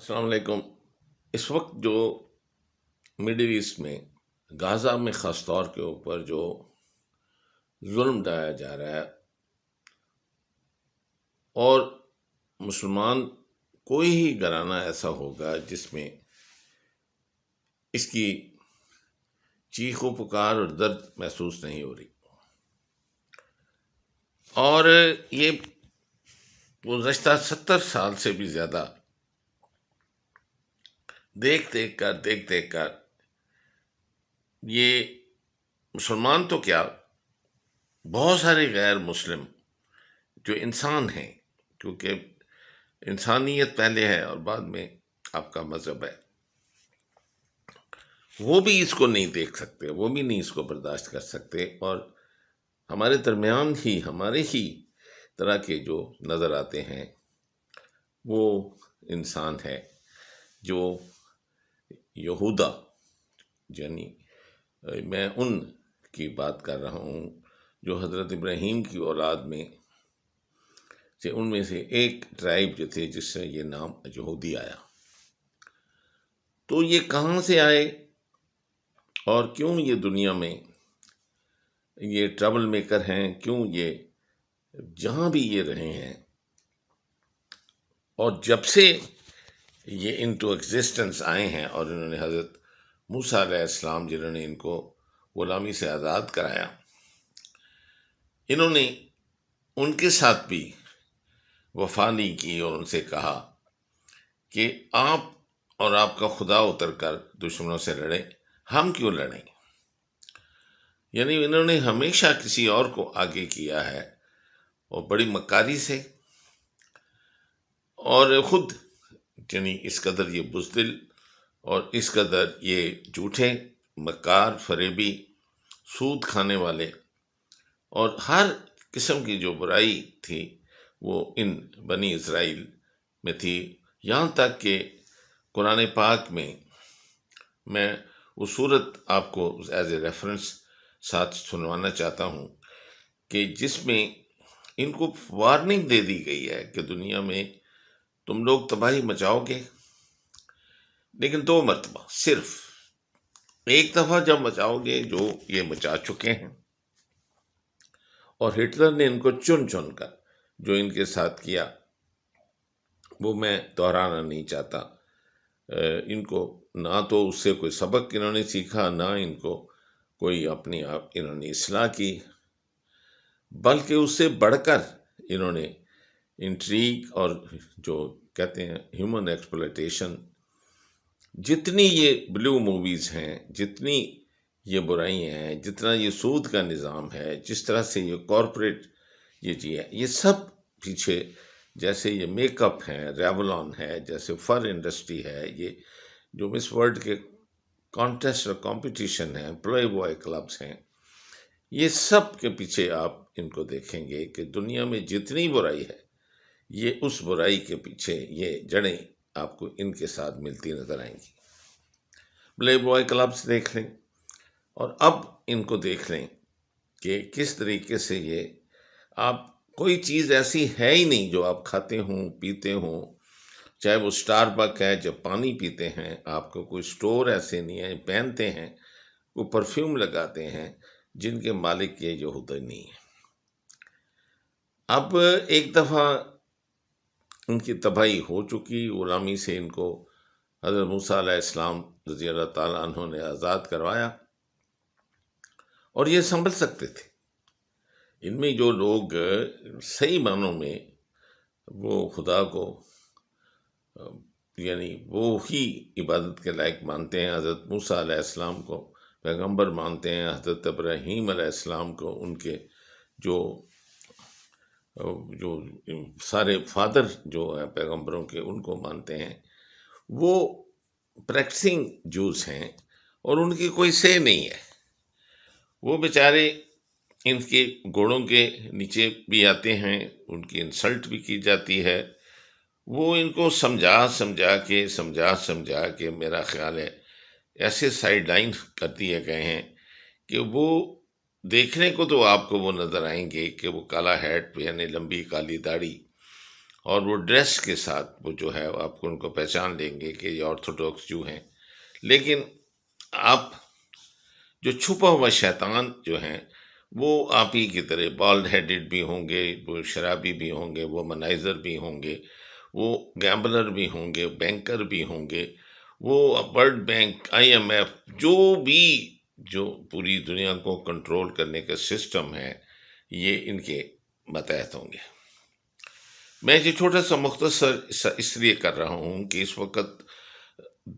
السلام علیکم۔ اس وقت جو مڈل ایسٹ میں غازہ میں خاص طور کے اوپر جو ظلم ڈھایا جا رہا ہے، اور مسلمان کوئی ہی گھرانہ ایسا ہوگا جس میں اس کی چیخ و پکار اور درد محسوس نہیں ہو رہی، اور یہ گزشتہ 70 سال سے بھی زیادہ دیکھ دیکھ کر یہ مسلمان تو کیا، بہت سارے غیر مسلم جو انسان ہیں، کیونکہ انسانیت پہلے ہے اور بعد میں آپ کا مذہب ہے، وہ بھی اس کو نہیں دیکھ سکتے، وہ بھی نہیں اس کو برداشت کر سکتے، اور ہمارے درمیان ہی ہمارے ہی طرح کے جو نظر آتے ہیں وہ انسان ہے جو یہودا، یعنی میں ان کی بات کر رہا ہوں جو حضرت ابراہیم کی اولاد میں سے ان میں سے ایک ٹرائب جو تھے جس سے یہ نام یہودی آیا۔ تو یہ کہاں سے آئے اور کیوں یہ دنیا میں یہ ٹربل میکر ہیں، کیوں یہ جہاں بھی یہ رہے ہیں، اور جب سے یہ انٹو ایگزسٹنس آئے ہیں اور انہوں نے حضرت موسیٰ علیہ السلام جنہوں نے ان کو غلامی سے آزاد کرایا، انہوں نے ان کے ساتھ بھی وفا نہیں کی اور ان سے کہا کہ آپ اور آپ کا خدا اتر کر دشمنوں سے لڑیں، ہم کیوں لڑیں؟ یعنی انہوں نے ہمیشہ کسی اور کو آگے کیا ہے، اور بڑی مکاری سے، اور خود یعنی اس قدر یہ بزدل اور اس قدر یہ جھوٹے، مکار، فریبی، سود کھانے والے، اور ہر قسم کی جو برائی تھی وہ ان بنی اسرائیل میں تھی، یہاں تک کہ قرآن پاک میں وہ صورت آپ کو ایز اے ریفرنس ساتھ سنوانا چاہتا ہوں کہ جس میں ان کو وارننگ دے دی گئی ہے کہ دنیا میں تم لوگ تباہی مچاؤ گے، لیکن 2 مرتبہ، صرف ایک دفعہ جب مچاؤ گے جو یہ مچا چکے ہیں، اور ہٹلر نے ان کو چن کر جو ان کے ساتھ کیا وہ میں دہرانا نہیں چاہتا۔ ان کو نہ تو اس سے کوئی سبق انہوں نے سیکھا، نہ ان کو کوئی اپنی آپ انہوں نے اصلاح کی، بلکہ اس سے بڑھ کر انہوں نے انٹریگ اور جو کہتے ہیں ہیومن ایکسپلوٹیشن، جتنی یہ بلیو موویز ہیں، جتنی یہ برائیاں ہیں، جتنا یہ سود کا نظام ہے، جس طرح سے یہ کارپوریٹ یہ چیز ہے، یہ سب پیچھے، جیسے یہ میک اپ ہے، ریولون ہے، جیسے فر انڈسٹری ہے، یہ جو مس ورلڈ کے کانٹیسٹ اور کمپٹیشن ہیں، پلے بوائے کلبز ہیں، یہ سب کے پیچھے آپ ان کو دیکھیں گے کہ دنیا میں جتنی برائی ہے، یہ اس برائی کے پیچھے یہ جڑیں آپ کو ان کے ساتھ ملتی نظر آئیں گی۔ پلے بوائے کلبز دیکھ لیں، اور اب ان کو دیکھ لیں کہ کس طریقے سے یہ آپ کوئی چیز ایسی ہے ہی نہیں جو آپ کھاتے ہوں، پیتے ہوں، چاہے وہ سٹار بک ہے، جب پانی پیتے ہیں، آپ کو کوئی سٹور ایسے نہیں ہے، پہنتے ہیں، وہ پرفیوم لگاتے ہیں جن کے مالک یہ یہودی نہیں ہے۔ اب ایک دفعہ ان کی تباہی ہو چکی، غلامی سے ان کو حضرت موسیٰ علیہ السلام رضی اللہ تعالیٰ عنہ نے آزاد کروایا، اور یہ سنبھل سکتے تھے۔ ان میں جو لوگ صحیح معنوں میں وہ خدا کو یعنی وہ ہی عبادت کے لائق مانتے ہیں، حضرت موسیٰ علیہ السلام کو پیغمبر مانتے ہیں، حضرت ابراہیم علیہ السلام کو ان کے جو جو سارے فادر جو ہیں پیغمبروں کے ان کو مانتے ہیں، وہ پریکٹسنگ جوز ہیں، اور ان کی کوئی سے نہیں ہے، وہ بیچارے ان کے گھوڑوں کے نیچے بھی آتے ہیں، ان کی انسلٹ بھی کی جاتی ہے، وہ ان کو سمجھا کے میرا خیال ہے ایسے سائیڈ لائن کر دیے گئے ہیں کہ وہ دیکھنے کو تو آپ کو وہ نظر آئیں گے کہ وہ کالا ہیٹ پہ، یعنی لمبی کالی داڑھی، اور وہ ڈریس کے ساتھ وہ جو ہے آپ کو ان کو پہچان لیں گے کہ یہ آرتھوڈاکس جو ہیں، لیکن آپ جو چھپا ہوا شیطان جو ہیں وہ آپ ہی کی طرح بالڈ ہیڈڈ بھی ہوں گے، وہ شرابی بھی ہوں گے، وہ منائزر بھی ہوں گے، وہ گیمبلر بھی ہوں گے، بینکر بھی ہوں گے، وہ world bank, I M F, جو بھی جو پوری دنیا کو کنٹرول کرنے کا سسٹم ہے، یہ ان کے ماتحت ہوں گے۔ میں یہ چھوٹا سا مختصر اس لیے کر رہا ہوں کہ اس وقت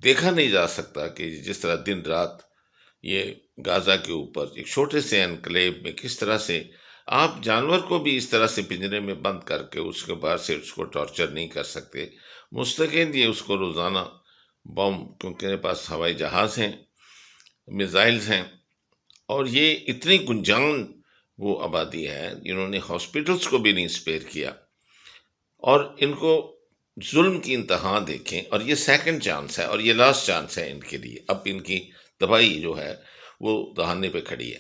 دیکھا نہیں جا سکتا کہ جس طرح دن رات یہ غازہ کے اوپر ایک چھوٹے سے انکلیو میں کس طرح سے آپ جانور کو بھی اس طرح سے پنجرے میں بند کر کے اس کے بعد سے اس کو ٹارچر نہیں کر سکتے، مستقل یہ اس کو روزانہ بم، کیونکہ میرے پاس ہوائی جہاز ہیں، میزائلز ہیں، اور یہ اتنی گنجان وہ آبادی ہے جنہوں نے ہاسپٹلز کو بھی نہیں سپیئر کیا، اور ان کو ظلم کی انتہا دیکھیں، اور یہ سیکنڈ چانس ہے اور یہ لاسٹ چانس ہے ان کے لیے، اب ان کی تباہی جو ہے وہ دہانے پہ کھڑی ہے۔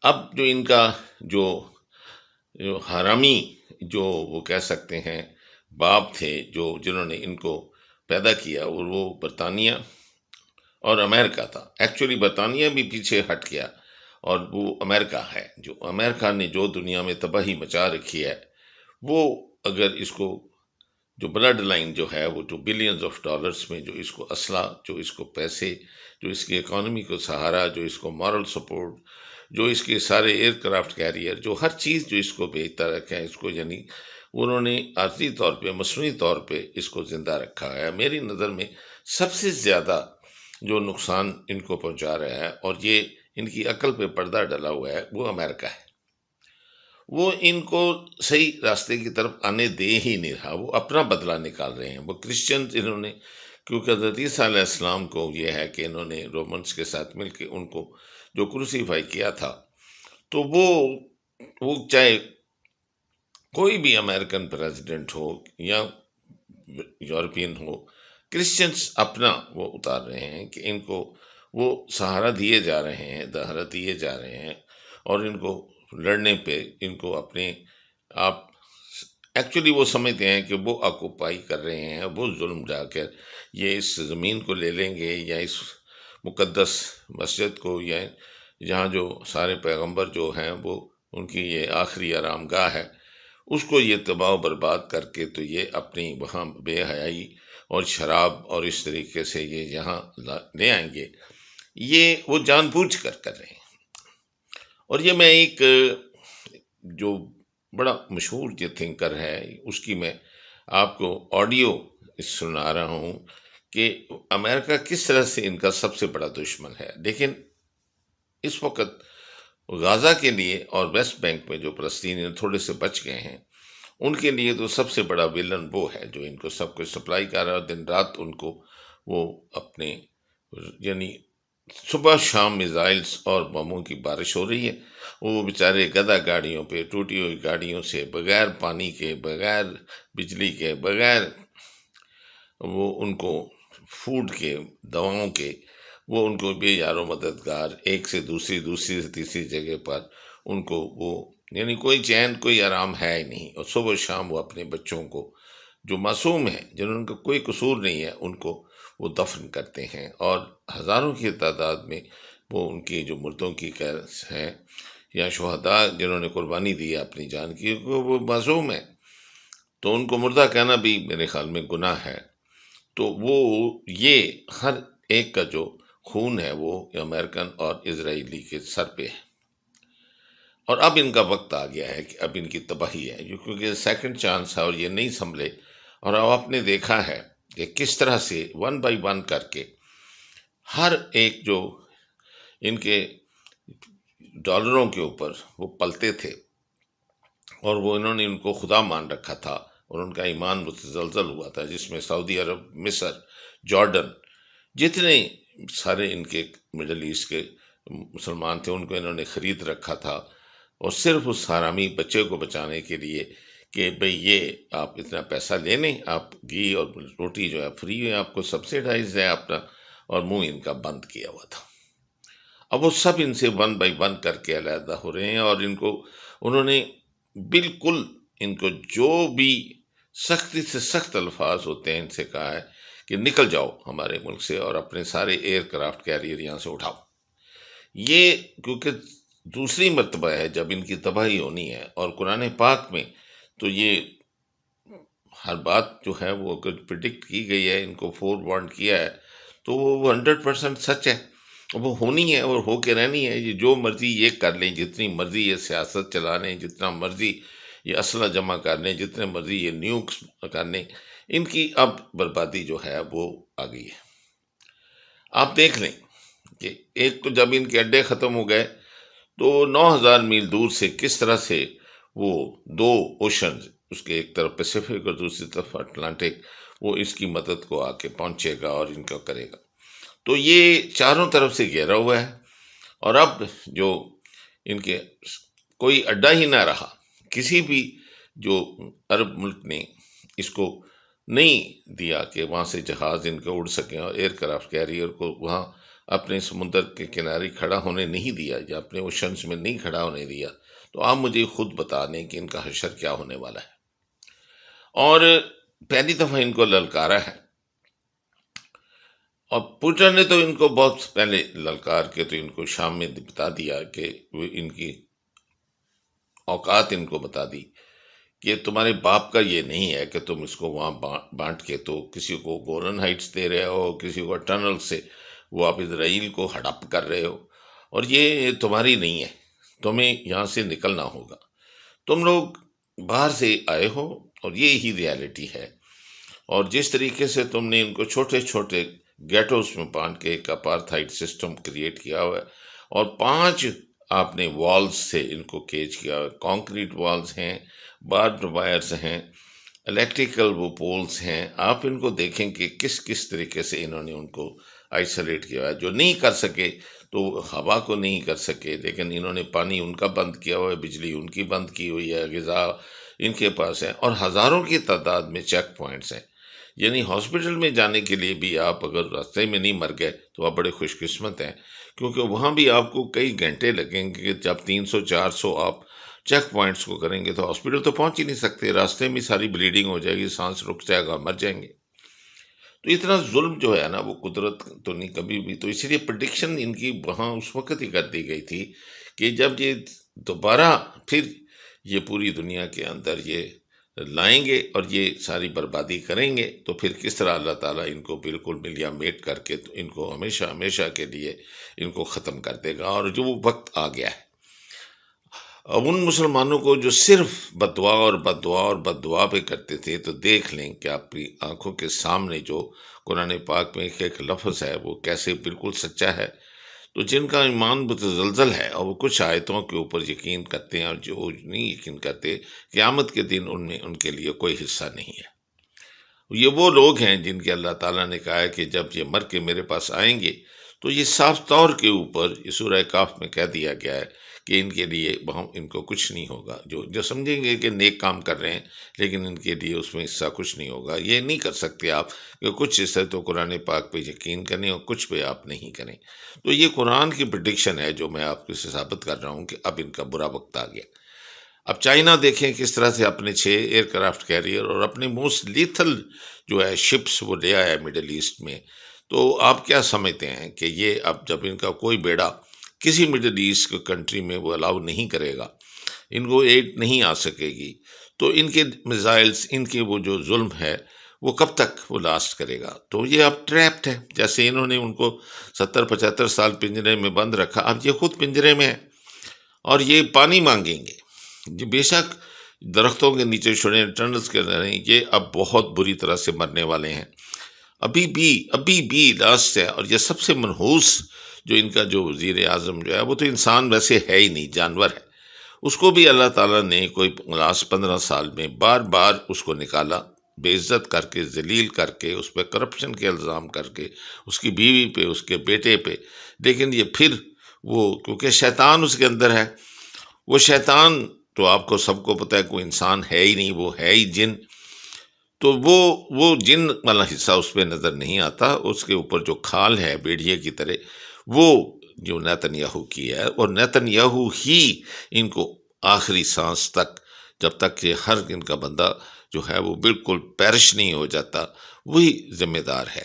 اب جو ان کا جو حرامی جو وہ کہہ سکتے ہیں باپ تھے، جو جنہوں نے ان کو پیدا کیا، اور وہ برطانیہ اور امریکہ تھا، ایکچولی برطانیہ بھی پیچھے ہٹ گیا، اور وہ امریکہ ہے، جو امریکہ نے جو دنیا میں تباہی مچا رکھی ہے، وہ اگر اس کو جو بلڈ لائن جو ہے، وہ جو بلینز آف ڈالرز میں جو اس کو اسلحہ، جو اس کو پیسے، جو اس کی اکانومی کو سہارا، جو اس کو مارل سپورٹ، جو اس کے سارے ایئر کرافٹ کیریئر، جو ہر چیز جو اس کو بھیجتا رکھا ہے، اس کو یعنی انہوں نے عارضی طور پہ، مصنوعی طور پہ اس کو زندہ رکھا ہے۔ میری نظر میں سب سے زیادہ جو نقصان ان کو پہنچا رہا ہے، اور یہ ان کی عقل پہ پردہ ڈلا ہوا ہے، وہ امریکہ ہے۔ وہ ان کو صحیح راستے کی طرف آنے دے ہی نہیں رہا، وہ اپنا بدلہ نکال رہے ہیں۔ وہ کرسچن انہوں نے، کیونکہ حضرت عیسیٰ علیہ السلام کو یہ ہے کہ انہوں نے رومنس کے ساتھ مل کے ان کو جو کروسیفائی کیا تھا، تو وہ چاہے کوئی بھی امریکن پریزیڈنٹ ہو یا یورپین ہو، کرسچنز اپنا وہ اتار رہے ہیں کہ ان کو وہ سہارا دیے جا رہے ہیں، دہرہ دیے جا رہے ہیں، اور ان کو لڑنے پہ ان کو اپنے آپ ایکچولی وہ سمجھتے ہیں کہ وہ آکوپائی کر رہے ہیں، وہ ظلم جا کر یہ اس زمین کو لے لیں گے، یا اس مقدس مسجد کو، یا جہاں جو سارے پیغمبر جو ہیں وہ ان کی یہ آخری آرام گاہ ہے، اس کو یہ تباہ و برباد کر کے تو یہ اپنی وہاں بے حیائی اور شراب اور اس طریقے سے یہ یہاں لے آئیں گے۔ یہ وہ جان بوجھ کر رہے ہیں۔ اور یہ میں ایک جو بڑا مشہور یہ تھنکر ہے، اس کی میں آپ کو آڈیو سنا رہا ہوں کہ امریکہ کس طرح سے ان کا سب سے بڑا دشمن ہے۔ لیکن اس وقت غازہ کے لیے اور ویسٹ بینک میں جو فلسطینی تھوڑے سے بچ گئے ہیں، ان کے لیے تو سب سے بڑا ویلن وہ ہے جو ان کو سب کچھ سپلائی کر رہا ہے، دن رات ان کو وہ اپنے یعنی صبح شام میزائلز اور بموں کی بارش ہو رہی ہے، وہ بیچارے گدھا گاڑیوں پہ، ٹوٹی ہوئی گاڑیوں سے، بغیر پانی کے، بغیر بجلی کے، بغیر وہ ان کو فوڈ کے، دواؤں کے، وہ ان کو بے یار و مددگار، ایک سے دوسری سے تیسری جگہ پر ان کو وہ یعنی کوئی چین، کوئی آرام ہے ہی نہیں، اور صبح و شام وہ اپنے بچوں کو جو معصوم ہیں، جنہوں کا کوئی قصور نہیں ہے، ان کو وہ دفن کرتے ہیں، اور ہزاروں کی تعداد میں وہ ان کی جو مردوں کی ہیں یا شہداء جنہوں نے قربانی دی ہے اپنی جان کی، وہ معصوم ہیں، تو ان کو مردہ کہنا بھی میرے خیال میں گناہ ہے۔ تو وہ یہ ہر ایک کا جو خون ہے وہ امریکن اور اسرائیلی کے سر پہ ہے، اور اب ان کا وقت آ گیا ہے کہ اب ان کی تباہی ہے، کیونکہ سیکنڈ چانس ہے اور یہ نہیں سنبھلے، اور اب آپ نے دیکھا ہے کہ کس طرح سے ون بائی ون کر کے ہر ایک جو ان کے ڈالروں کے اوپر وہ پلتے تھے، اور وہ انہوں نے ان کو خدا مان رکھا تھا، اور ان کا ایمان متزلزل ہوا تھا، جس میں سعودی عرب، مصر، جارڈن، جتنے سارے ان کے مڈل ایسٹ کے مسلمان تھے، ان کو انہوں نے خرید رکھا تھا، اور صرف اس حرامی بچے کو بچانے کے لیے کہ بھئی یہ آپ اتنا پیسہ لے لیں، آپ گھی اور روٹی جو ہے فری ہے، آپ کو سبسیڈائز ہے اپنا، اور منہ ان کا بند کیا ہوا تھا۔ اب وہ سب ان سے ون بائی ون کر کے علیحدہ ہو رہے ہیں، اور ان کو انہوں نے بالکل ان کو جو بھی سختی سے سخت الفاظ ہوتے ہیں ان سے کہا ہے کہ نکل جاؤ ہمارے ملک سے اور اپنے سارے ایئر کرافٹ کیریئر یہاں سے اٹھاؤ۔ یہ کیونکہ دوسری مرتبہ ہے جب ان کی تباہی ہونی ہے، اور قرآن پاک میں تو یہ ہر بات جو ہے وہ اگر پریڈکٹ کی گئی ہے، ان کو فور وارنڈ کیا ہے، تو وہ 100% سچ ہے، وہ ہونی ہے اور ہو کے رہنی ہے۔ یہ جو مرضی یہ کر لیں، جتنی مرضی یہ سیاست چلا لیں، جتنا مرضی یہ اسلحہ جمع کر لیں، جتنے مرضی یہ نیوکس کر لیں، ان کی اب بربادی جو ہے وہ آ گئی ہے۔ آپ دیکھ لیں کہ ایک تو جب ان کے اڈے ختم ہو گئے تو 9,000 میل دور سے کس طرح سے وہ دو اوشنز، اس کے ایک طرف پیسیفک اور دوسری طرف اٹلانٹک، وہ اس کی مدد کو آ کے پہنچے گا اور ان کا کرے گا۔ تو یہ چاروں طرف سے گھیرا ہوا ہے، اور اب جو ان کے کوئی اڈا ہی نہ رہا، کسی بھی جو عرب ملک نے اس کو نہیں دیا کہ وہاں سے جہاز ان کے اڑ سکیں، اور ایئر کرافٹ کیریئر کو وہاں اپنے سمندر کے کنارے کھڑا ہونے نہیں دیا، یا اپنے اوشنز میں نہیں کھڑا ہونے دیا، تو آپ مجھے خود بتا دیں کہ ان کا حشر کیا ہونے والا ہے۔ اور پہلی دفعہ ان کو للکارا ہے، اور پوٹن نے تو ان کو بہت پہلے للکار کے تو ان کو شام میں بتا دیا کہ وہ ان کی اوقات ان کو بتا دی کہ تمہارے باپ کا یہ نہیں ہے کہ تم اس کو وہاں بانٹ کے تو کسی کو گولن ہائٹس دے رہے ہو، کسی کو ٹنل سے وہ آپ اسرائیل کو ہڑپ کر رہے ہو، اور یہ تمہاری نہیں ہے، تمہیں یہاں سے نکلنا ہوگا۔ تم لوگ باہر سے آئے ہو، اور یہ ہی ریالٹی ہے۔ اور جس طریقے سے تم نے ان کو چھوٹے چھوٹے گیٹوز میں بانٹ کے ایک اپارتھائڈ سسٹم کریٹ کیا ہوا ہے، اور 5 آپ نے والز سے ان کو کیج کیا ہوا ہے، کانکریٹ والز ہیں، باربڈ وائرز ہیں، الیکٹریکل وہ پولز ہیں۔ آپ ان کو دیکھیں کہ کس طریقے سے انہوں نے ان کو آئسولیٹ کیا ہے۔ جو نہیں کر سکے تو ہوا کو نہیں کر سکے، لیکن انہوں نے پانی ان کا بند کیا ہوا ہے، بجلی ان کی بند کی ہوئی ہے، غذا ان کے پاس ہے، اور ہزاروں کی تعداد میں چیک پوائنٹس ہیں۔ یعنی ہاسپٹل میں جانے کے لیے بھی آپ اگر راستے میں نہیں مر گئے تو آپ بڑے خوش قسمت ہیں، کیونکہ وہاں بھی آپ کو کئی گھنٹے لگیں گے۔ جب 300-400 آپ چیک پوائنٹس کو کریں گے تو ہاسپٹل تو پہنچ ہی نہیں سکتے، راستے میں ساری بلیڈنگ ہو جائے گی، سانس رک جائے گا، مر جائیں گے۔ تو اتنا ظلم جو ہے نا وہ قدرت تو نہیں کبھی بھی، تو اس لیے پریڈکشن ان کی وہاں اس وقت ہی کر دی گئی تھی کہ جب یہ دوبارہ پھر یہ پوری دنیا کے اندر یہ لائیں گے اور یہ ساری بربادی کریں گے، تو پھر کس طرح اللہ تعالیٰ ان کو بالکل ملیا میٹ کر کے ان کو ہمیشہ ہمیشہ کے لیے ان کو ختم کر دے گا۔ اور جو وہ وقت آ گیا ہے، اب ان مسلمانوں کو جو صرف بددعا اور بددعا اور بددعا پہ کرتے تھے، تو دیکھ لیں کہ آپ کی آنکھوں کے سامنے جو قرآن پاک میں ایک لفظ ہے وہ کیسے بالکل سچا ہے۔ تو جن کا ایمان متزلزل ہے اور وہ کچھ آیتوں کے اوپر یقین کرتے ہیں، اور جو نہیں یقین کرتے، قیامت کے دن ان میں ان کے لیے کوئی حصہ نہیں ہے۔ یہ وہ لوگ ہیں جن کے اللہ تعالیٰ نے کہا ہے کہ جب یہ مر کے میرے پاس آئیں گے تو یہ صاف طور کے اوپر یہ سورہ کاف میں کہہ دیا گیا ہے کہ ان کے لیے وہاں ان کو کچھ نہیں ہوگا۔ جو سمجھیں گے کہ نیک کام کر رہے ہیں، لیکن ان کے لیے اس میں حصہ کچھ نہیں ہوگا۔ یہ نہیں کر سکتے آپ کہ کچھ حصہ تو قرآن پاک پہ یقین کریں اور کچھ پہ آپ نہیں کریں۔ تو یہ قرآن کی پریڈکشن ہے جو میں آپ کو سے ثابت کر رہا ہوں کہ اب ان کا برا وقت آ گیا۔ اب چائنا دیکھیں کس طرح سے اپنے 6 ایئر کرافٹ کیریئر اور اپنے موسٹ لیتھل جو ہے شپس وہ لے آیا ہے مڈل ایسٹ میں۔ تو آپ کیا سمجھتے ہیں کہ یہ اب جب ان کا کوئی بیڑا کسی مڈل ایسٹ کے کنٹری میں وہ الاؤ نہیں کرے گا، ان کو ایڈ نہیں آ سکے گی، تو ان کے میزائلز، ان کے وہ جو ظلم ہے وہ کب تک وہ لاسٹ کرے گا؟ تو یہ اب ٹریپڈ ہے۔ جیسے انہوں نے ان کو 70-75 سال پنجرے میں بند رکھا، اب یہ خود پنجرے میں ہے اور یہ پانی مانگیں گے۔ یہ بے شک درختوں کے نیچے چھوڑیں، ٹنلز کے رہیں، یہ اب بہت بری طرح سے مرنے والے ہیں۔ ابھی بھی لاسٹ ہے۔ اور یہ سب سے منحوس جو ان کا جو وزیر اعظم جو ہے وہ تو انسان ویسے ہے ہی نہیں، جانور ہے۔ اس کو بھی اللہ تعالیٰ نے کوئی لاسٹ 15 سال میں بار بار اس کو نکالا، بے عزت کر کے، ذلیل کر کے، اس پہ کرپشن کے الزام کر کے، اس کی بیوی پہ، اس کے بیٹے پہ۔ لیکن یہ پھر وہ کیونکہ شیطان اس کے اندر ہے، وہ شیطان تو آپ کو سب کو پتہ ہے کوئی انسان ہے ہی نہیں، وہ ہے ہی جن۔ تو وہ جن والا حصہ اس پہ نظر نہیں آتا، اس کے اوپر جو کھال ہے بیڑیے کی طرح، وہ جو نیتن یاہو کی ہے، اور نیتن یاہو ہی ان کو آخری سانس تک جب تک کہ ہر ان کا بندہ جو ہے وہ بالکل پیرش نہیں ہو جاتا، وہی ذمہ دار ہے۔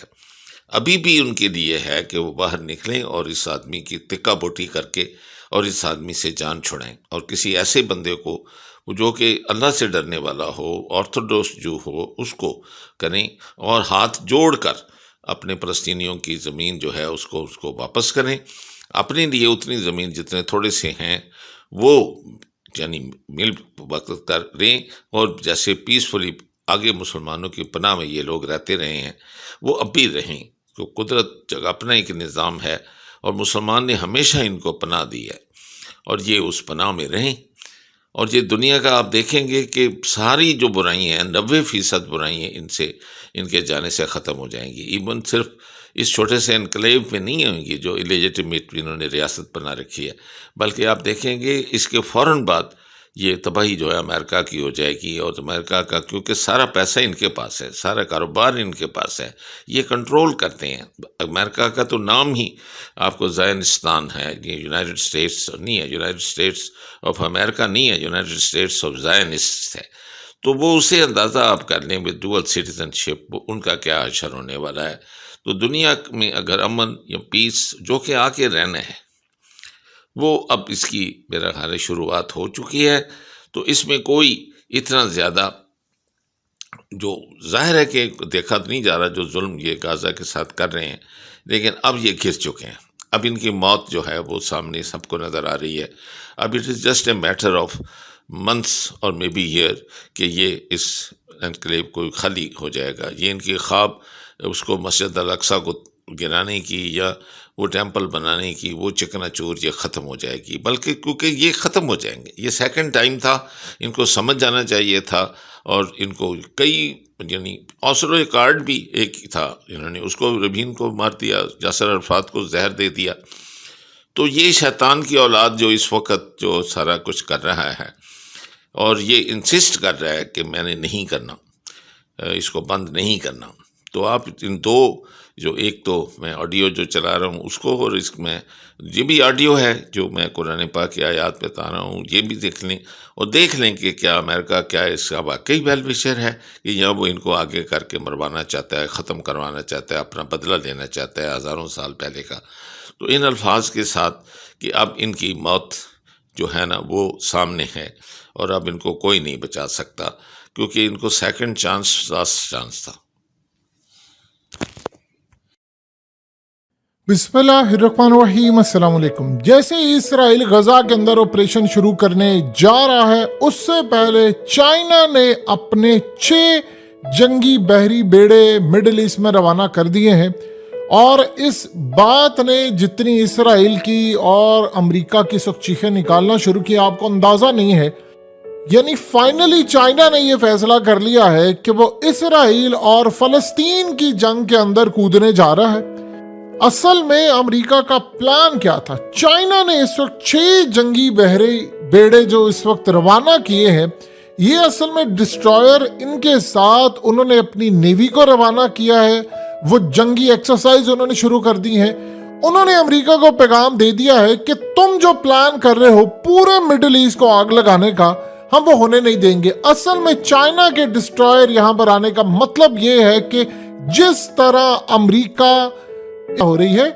ابھی بھی ان کے لیے ہے کہ وہ باہر نکلیں اور اس آدمی کی تکہ بوٹی کر کے اور اس آدمی سے جان چھڑائیں، اور کسی ایسے بندے کو جو کہ اللہ سے ڈرنے والا ہو، آرتھوڈوکس جو ہو، اس کو کریں، اور ہاتھ جوڑ کر اپنے فلسطینیوں کی زمین جو ہے اس کو واپس کریں۔ اپنے لیے اتنی زمین جتنے تھوڑے سے ہیں وہ یعنی مل وقت کر لیں، اور جیسے پیسفلی آگے مسلمانوں کی پناہ میں یہ لوگ رہتے رہے ہیں وہ اب بھی رہیں، تو قدرت جگہ اپنا ایک نظام ہے، اور مسلمان نے ہمیشہ ان کو پناہ دی ہے، اور یہ اس پناہ میں رہیں۔ اور یہ دنیا کا آپ دیکھیں گے کہ ساری جو برائی ہیں، 90% برائیاں ان کے جانے سے ختم ہو جائیں گی۔ ایون صرف اس چھوٹے سے انکلیو میں نہیں ہوں گی جو الیجیٹمیٹ انہوں نے ریاست بنا رکھی ہے، بلکہ آپ دیکھیں گے اس کے فوراً بعد یہ تباہی جو ہے امریکہ کی ہو جائے گی، اور امریکہ کا کیونکہ سارا پیسہ ان کے پاس ہے، سارا کاروبار ان کے پاس ہے، یہ کنٹرول کرتے ہیں۔ امریکہ کا تو نام ہی آپ کو زائنستان ہے، یہ یونائٹڈ اسٹیٹس نہیں ہے، یونائٹڈ اسٹیٹس آف امریکہ نہیں ہے، یونائٹڈ اسٹیٹس آف زائنسٹ ہے۔ تو وہ اسے اندازہ آپ کر لیں ود ڈوئل سٹیزن شپ ان کا کیا حشر ہونے والا ہے۔ تو دنیا میں اگر امن یا پیس جو کہ آ کے رہنا ہے، وہ اب اس کی میرا خیال ہے شروعات ہو چکی ہے، تو اس میں کوئی اتنا زیادہ جو ظاہر ہے کہ دیکھا تو نہیں جا رہا جو ظلم یہ غازہ کے ساتھ کر رہے ہیں، لیکن اب یہ گر چکے ہیں، اب ان کی موت جو ہے وہ سامنے سب کو نظر آ رہی ہے۔ اب it is just a matter of months اور مے بی ایئر کہ یہ اس انکلیو کو خالی ہو جائے گا۔ یہ ان کی خواب اس کو مسجد الاقصیٰ کو گرانے کی یا وہ ٹیمپل بنانے کی وہ چکنا چور یہ ختم ہو جائے گی، بلکہ کیونکہ یہ ختم ہو جائیں گے، یہ سیکنڈ ٹائم تھا، ان کو سمجھ جانا چاہیے تھا، اور ان کو کئی یعنی اوسلو کارڈ بھی ایک ہی تھا، انہوں نے اس کو ربین کو مار دیا، یاسر عرفات کو زہر دے دیا۔ تو یہ شیطان کی اولاد جو اس وقت جو سارا کچھ کر رہا ہے اور یہ انسسٹ کر رہا ہے کہ میں نے نہیں کرنا، اس کو بند نہیں کرنا، تو آپ ان دو جو ایک تو میں آڈیو جو چلا رہا ہوں اس کو، اور اس میں یہ بھی آڈیو ہے جو میں قرآن پاک کی آیات بتا رہا ہوں، یہ بھی دیکھ لیں، اور دیکھ لیں کہ کیا امریکہ کیا اس کا واقعی ویل وشر ہے کہ یا وہ ان کو آگے کر کے مروانا چاہتا ہے، ختم کروانا چاہتا ہے، اپنا بدلہ لینا چاہتا ہے ہزاروں سال پہلے کا۔ تو ان الفاظ کے ساتھ کہ اب ان کی موت جو ہے نا وہ سامنے ہے، اور اب ان کو کوئی نہیں بچا سکتا، کیونکہ ان کو سیکنڈ چانس لاسٹ چانس تھا۔ بسم اللہ الرحمن الرحیم، السلام علیکم۔ جیسے اسرائیل غزہ کے اندر آپریشن شروع کرنے جا رہا ہے، اس سے پہلے چائنا نے اپنے 6 جنگی بحری بیڑے مڈل ایسٹ میں روانہ کر دیے ہیں، اور اس بات نے جتنی اسرائیل کی اور امریکہ کی سخت چیخیں نکالنا شروع کی، آپ کو اندازہ نہیں ہے۔ یعنی فائنلی چائنا نے یہ فیصلہ کر لیا ہے کہ وہ اسرائیل اور فلسطین کی جنگ کے اندر کودنے جا رہا ہے۔ اصل میں امریکہ کا پلان کیا تھا؟ چائنا نے اس وقت 6 جنگی بحری بیڑے جو اس وقت روانہ کیے ہیں، یہ اصل میں ڈسٹرائر ان کے ساتھ انہوں نے اپنی نیوی کو روانہ کیا ہے، وہ جنگی ایکسرسائز انہوں نے شروع کر دی ہیں۔ انہوں نے امریکہ کو پیغام دے دیا ہے کہ تم جو پلان کر رہے ہو پورے مڈل ایسٹ کو آگ لگانے کا، ہم وہ ہونے نہیں دیں گے۔ اصل میں چائنا کے ڈسٹرائر یہاں پر آنے کا مطلب یہ ہے کہ جس طرح امریکہ ہو رہی ہے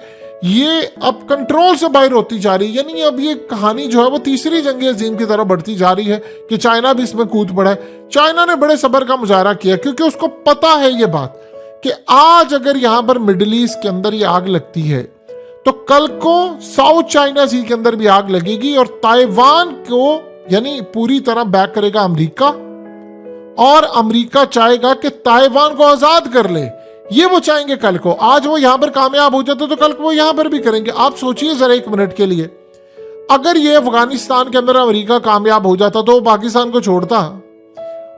یہ اب کنٹرول سے باہر ہوتی جا رہی ہے، یعنی اب یہ کہانی جو ہے وہ تیسری جنگ عظیم کی طرف بڑھتی جا رہی ہے کہ چائنا بھی اس میں کود پڑا ہے۔ چائنا نے بڑے صبر کا مظاہرہ کیا کیونکہ اس کو پتا ہے یہ بات کہ آج اگر یہاں پر مڈل ایسٹ کے اندر یہ آگ لگتی ہے تو کل کو ساؤتھ چائنا سی کے اندر بھی آگ لگے گی، اور تائیوان کو یعنی پوری طرح بیک کرے گا امریکہ، اور امریکہ چاہے گا کہ تائیوان کو آزاد کر لے، یہ وہ چاہیں گے کل کو۔ آج وہ یہاں پر کامیاب ہو جاتے تو کل کو وہ یہاں پر بھی کریں گے۔ آپ سوچئے ذرا ایک منٹ کے لیے، اگر یہ افغانستان کے اندر امریکہ کامیاب ہو جاتا تو وہ پاکستان کو چھوڑتا؟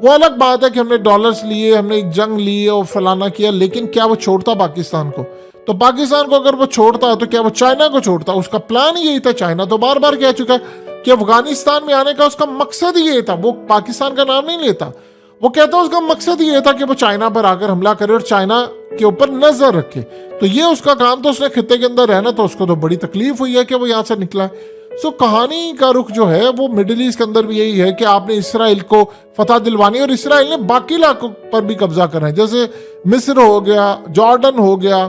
وہ الگ بات ہے کہ ہم نے ڈالرز لیے، ہم نے ایک جنگ لی اور فلانا کیا، لیکن کیا وہ چھوڑتا پاکستان کو؟ تو پاکستان کو اگر وہ چھوڑتا تو کیا وہ چائنا کو چھوڑتا؟ اس کا پلان ہی یہی تھا۔ چائنا تو بار بار کہہ چکا ہے کہ افغانستان میں آنے کا اس کا مقصد ہی یہ تھا، وہ پاکستان کا نام نہیں لیتا، وہ کہتا ہے اس کا مقصد یہ تھا کہ وہ چائنا پر آ کر حملہ کرے اور چائنا کے اوپر نظر رکھے۔ تو یہ اس کا کام تھا، اس نے خطے کے اندر رہنا، تو اس کو تو بڑی تکلیف ہوئی ہے کہ وہ یہاں سے نکلا ہے۔ سو کہانی کا رخ جو ہے وہ مڈل ایسٹ کے اندر بھی یہی ہے کہ آپ نے اسرائیل کو فتح دلوانی، اور اسرائیل نے باقی علاقوں پر بھی قبضہ کرنا ہے، جیسے مصر ہو گیا، جارڈن ہو گیا،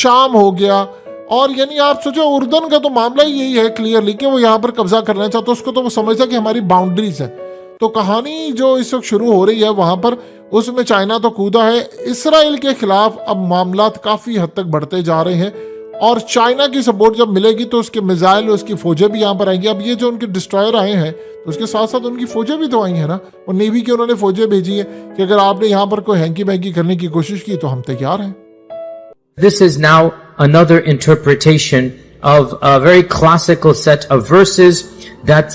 شام ہو گیا، اور یعنی آپ سوچو اردن کا تو معاملہ ہی یہی ہے کلیئرلی کہ وہ یہاں پر قبضہ کرنا چاہتا، اس کو تو وہ سمجھتا کہ ہماری باؤنڈریز ہے۔ تو کہانی جو اس وقت شروع ہو رہی ہے وہاں پر، اس میں چائنا تو کودا ہے۔ اسرائیل کے خلاف اب معاملات کافی حد تک بڑھتے جا رہے ہیں، اور چائنا کی سپورٹ جب ملے گی تو اس کے میزائل، اس کی فوجیں بھی یہاں پر آئیں گی۔ اب یہ جو ان کے ڈسٹرائر آئے ہیں تو اس کے ساتھ ساتھ ان کی فوجیں بھی تو آئی ہیں نا، اور نیوی کی انہوں نے فوجیں بھیجی ہیں کہ اگر آپ نے یہاں پر کوئی ہینکی بینکی کرنے کی کوشش کی تو ہم تیار ہیں۔ This is now another interpretation of a very classical set of verses that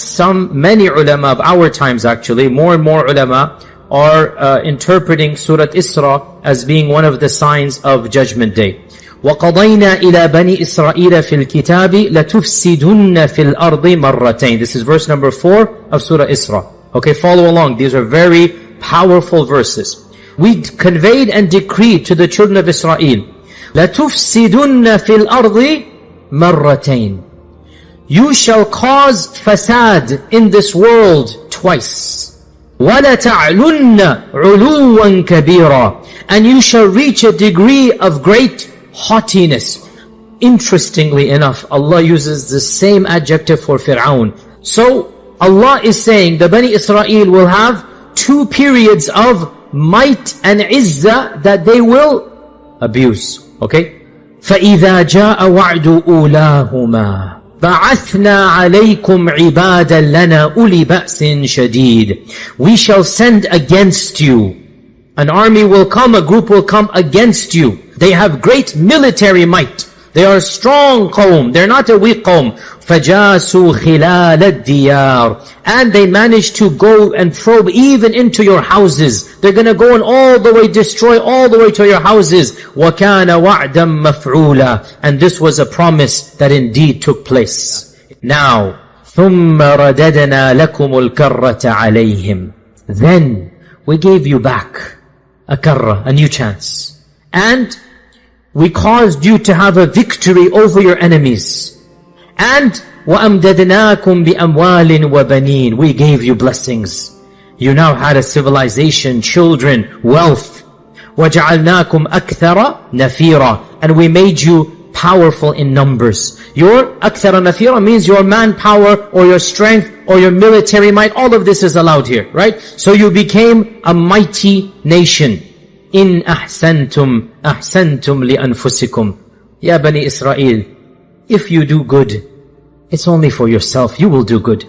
many ulama of our times, actually, more and more ulama are interpreting Surah Isra as being one of the signs of Judgment Day. وَقَضَيْنَا إِلَى بَنِي إِسْرَائِيلَ فِي الْكِتَابِ لَتُفْسِدُنَّ فِي الْأَرْضِ مَرَّتَيْنِ. This is verse number 4 of Surah Isra. Okay, follow along. These are very powerful verses. We conveyed and decreed to the children of Israel, لَتُفْسِدُنَّ فِي الْأَرْضِ مَرَّتَيْنِ. You shall cause fasad in this world twice. وَلَتَعْلُنَّ عُلُوًّا كَبِيرًا. And you shall reach a degree of great haughtiness. Interestingly enough, Allah uses the same adjective for Fir'aun. So Allah is saying the Bani Israel will have two periods of might and izzah that they will abuse. Okay? فَإِذَا جَاءَ وَعْدُ أُولَاهُمَا بَعَثْنَا عَلَيْكُمْ عِبَادًا لَنَا أُولِي بَأْسٍ شَدِيدٍ. We shall send against you. An army will come, a group will come against you. They have great military might. They are a strong qawm. They're not a weak qawm. فَجَاسُوا خِلَالَ الدِّيَارِ. And they managed to go and probe even into your houses. They're going to go and all the way destroy all the way to your houses. وَكَانَ وَعْدًا مَفْعُولًا. And this was a promise that indeed took place. Now, ثُمَّ رَدَدْنَا لَكُمُ الْكَرَّةَ عَلَيْهِمْ. Then we gave you back a karra, a new chance. And we caused you to have a victory over your enemies. And وَأَمْدَدْنَاكُمْ بِأَمْوَالٍ وَبَنِينَ. We gave you blessings. You now had a civilization, children, wealth. وَجَعَلْنَاكُمْ أَكْثَرَ نَفِيرًا. And we made you powerful in numbers. Your أَكْثَرَ نَفِيرًا means your manpower or your strength or your military might. All of this is allowed here, right? So you became a mighty nation. إِنْ أَحْسَنْتُمْ أَحْسَنْتُمْ لِأَنفُسِكُمْ. Ya Bani Israel, if you do good, it's only for yourself. You will do good.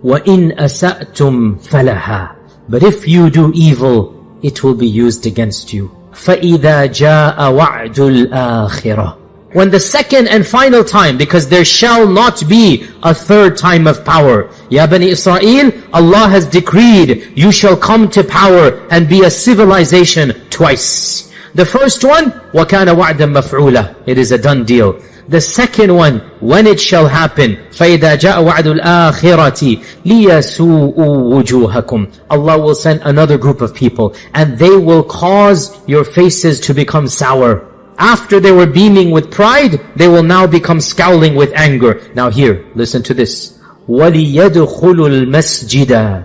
وَإِنْ أَسَأْتُمْ فَلَهَا. But if you do evil, it will be used against you. فَإِذَا جَاءَ وَعْدُ الْآخِرَةِ. When the second and final time, because there shall not be a third time of power. Ya Bani Israel, Allah has decreed you shall come to power and be a civilization twice. The first one, وَكَانَ وَعْدًا مَفْعُولًا. It is a done deal. The second one, when it shall happen, فَإِذَا جَاءَ وَعْدُ الْآخِرَةِ لِيَسُوءُوا وُجُوهَكُمْ. Allah will send another group of people, and they will cause your faces to become sour. After they were beaming with pride, they will now become scowling with anger. Now here, listen to this. وَلِيَدْخُلُوا الْمَسْجِدَ.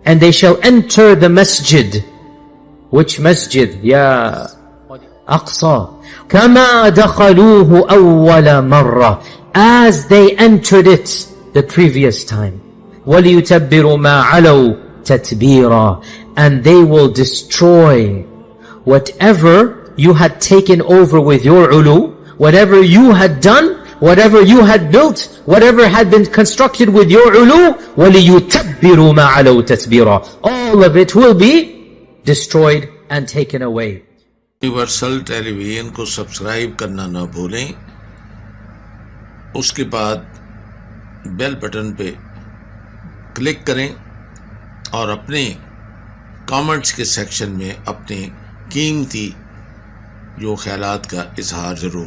And they shall enter the masjid. Which masjid? Ya Aqsa. كَمَا دَخَلُوهُ أَوَّلَ مَرَّةٍ. As they entered it the previous time. وَلِيُتَبِّرُوا مَا عَلَوْا تَتْبِيرًا. And they will destroy whatever you had taken over with your ulu, whatever you had done, whatever you had built, whatever had been constructed with your ulu, وَلِيُتَبِّرُوا مَا عَلَوْا تَتْبِيرًا. All of it will be destroyed and taken away. Universal television کو subscribe کرنا نہ بھولیں، اس کے بعد بیل بٹن پہ کلک کریں اور اپنے کامنٹس کے سیکشن میں اپنے قیمتی جو خیالات کا اظہار ضرور